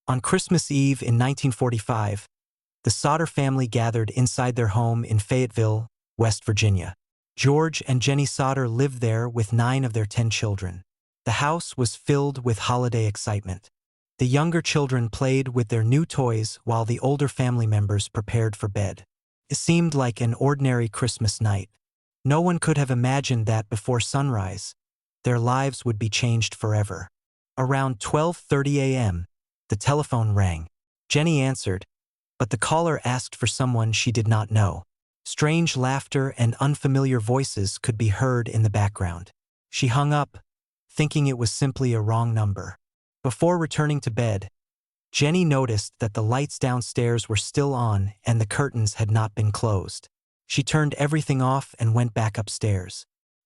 On Christmas Eve in 1945, the Sodder family gathered inside their home in Fayetteville, West Virginia. George and Jenny Sodder lived there with 9 of their 10 children. The house was filled with holiday excitement. The younger children played with their new toys while the older family members prepared for bed. It seemed like an ordinary Christmas night. No one could have imagined that before sunrise, their lives would be changed forever. Around 12:30 a.m., the telephone rang. Jenny answered, but the caller asked for someone she did not know. Strange laughter and unfamiliar voices could be heard in the background. She hung up, thinking it was simply a wrong number. Before returning to bed, Jenny noticed that the lights downstairs were still on and the curtains had not been closed. She turned everything off and went back upstairs.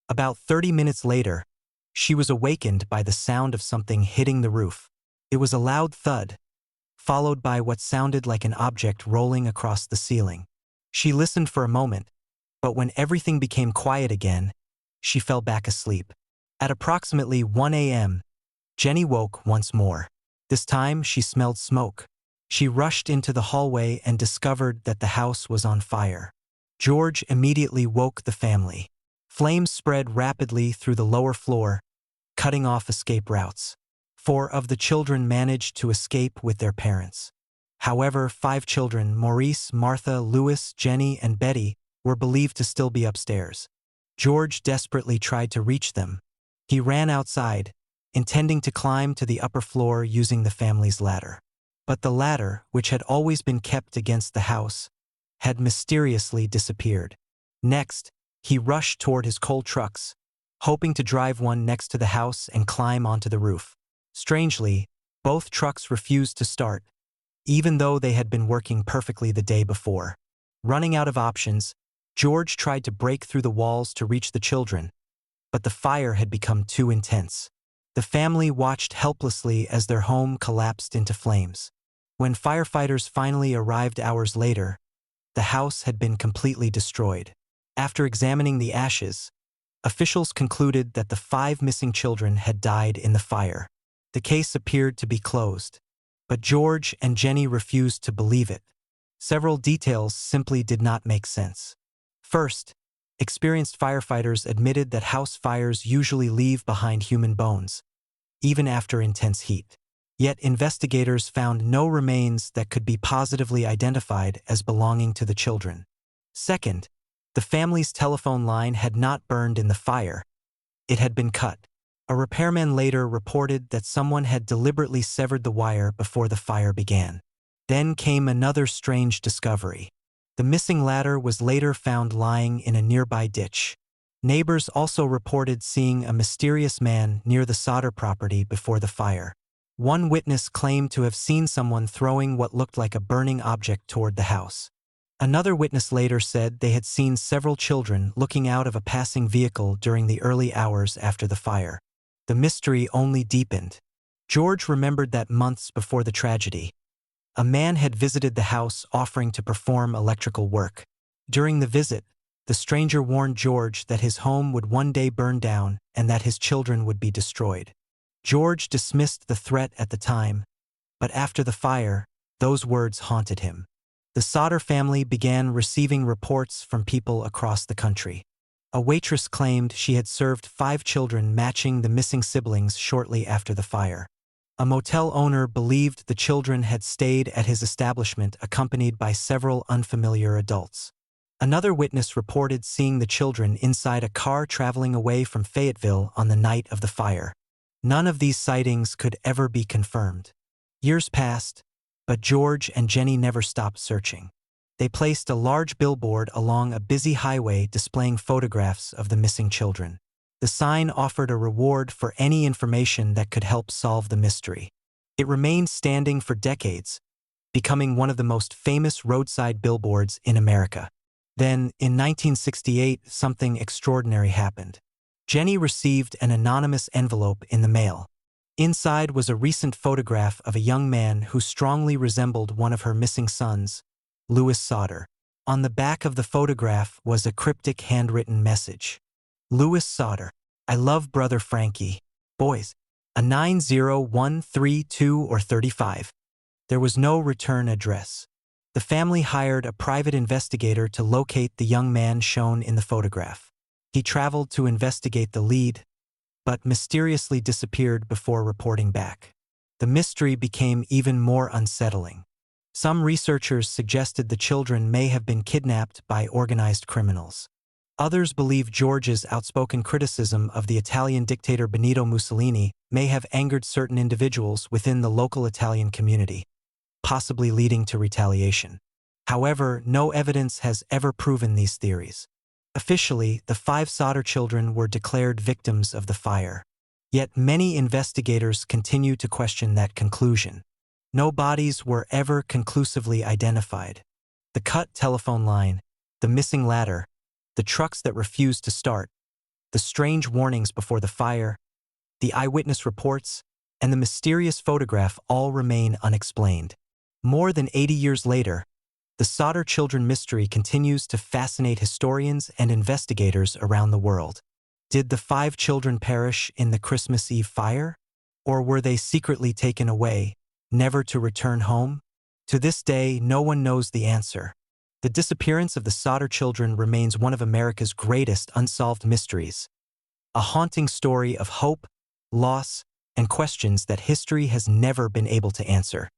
About 30 minutes later, she was awakened by the sound of something hitting the roof. It was a loud thud, followed by what sounded like an object rolling across the ceiling. She listened for a moment, but when everything became quiet again, she fell back asleep. At approximately 1 a.m., Jenny woke once more. This time, she smelled smoke. She rushed into the hallway and discovered that the house was on fire. George immediately woke the family. Flames spread rapidly through the lower floor, cutting off escape routes. 4 of the children managed to escape with their parents. However, 5 children, Maurice, Martha, Louis, Jenny, and Betty, were believed to still be upstairs. George desperately tried to reach them. He ran outside, intending to climb to the upper floor using the family's ladder. But the ladder, which had always been kept against the house, had mysteriously disappeared. Next, he rushed toward his coal trucks, hoping to drive one next to the house and climb onto the roof. Strangely, both trucks refused to start, even though they had been working perfectly the day before. Running out of options, George tried to break through the walls to reach the children, but the fire had become too intense. The family watched helplessly as their home collapsed into flames. When firefighters finally arrived hours later, the house had been completely destroyed. After examining the ashes, officials concluded that the 5 missing children had died in the fire. The case appeared to be closed, but George and Jenny refused to believe it. Several details simply did not make sense. First, experienced firefighters admitted that house fires usually leave behind human bones, even after intense heat. Yet investigators found no remains that could be positively identified as belonging to the children. Second, the family's telephone line had not burned in the fire. It had been cut. A repairman later reported that someone had deliberately severed the wire before the fire began. Then came another strange discovery. The missing ladder was later found lying in a nearby ditch. Neighbors also reported seeing a mysterious man near the Sodder property before the fire. One witness claimed to have seen someone throwing what looked like a burning object toward the house. Another witness later said they had seen several children looking out of a passing vehicle during the early hours after the fire. The mystery only deepened. George remembered that months before the tragedy, a man had visited the house offering to perform electrical work. During the visit, the stranger warned George that his home would one day burn down and that his children would be destroyed. George dismissed the threat at the time, but after the fire, those words haunted him. The Sodder family began receiving reports from people across the country. A waitress claimed she had served 5 children matching the missing siblings shortly after the fire. A motel owner believed the children had stayed at his establishment accompanied by several unfamiliar adults. Another witness reported seeing the children inside a car traveling away from Fayetteville on the night of the fire. None of these sightings could ever be confirmed. Years passed, but George and Jenny never stopped searching. They placed a large billboard along a busy highway displaying photographs of the missing children. The sign offered a reward for any information that could help solve the mystery. It remained standing for decades, becoming one of the most famous roadside billboards in America. Then, in 1968, something extraordinary happened. Jenny received an anonymous envelope in the mail. Inside was a recent photograph of a young man who strongly resembled one of her missing sons, Louis Sodder. On the back of the photograph was a cryptic handwritten message. Louis Sodder, I love brother Frankie. Boys, a 90132 or 35. There was no return address. The family hired a private investigator to locate the young man shown in the photograph. He traveled to investigate the lead, but mysteriously disappeared before reporting back. The mystery became even more unsettling. Some researchers suggested the children may have been kidnapped by organized criminals. Others believe George's outspoken criticism of the Italian dictator Benito Mussolini may have angered certain individuals within the local Italian community, possibly leading to retaliation. However, no evidence has ever proven these theories. Officially, the 5 Sodder children were declared victims of the fire. Yet many investigators continue to question that conclusion. No bodies were ever conclusively identified. The cut telephone line, the missing ladder, the trucks that refused to start, the strange warnings before the fire, the eyewitness reports, and the mysterious photograph all remain unexplained. More than 80 years later, the Sodder children mystery continues to fascinate historians and investigators around the world. Did the 5 children perish in the Christmas Eve fire? Or were they secretly taken away, never to return home? To this day, no one knows the answer. The disappearance of the Sodder children remains one of America's greatest unsolved mysteries, a haunting story of hope, loss, and questions that history has never been able to answer.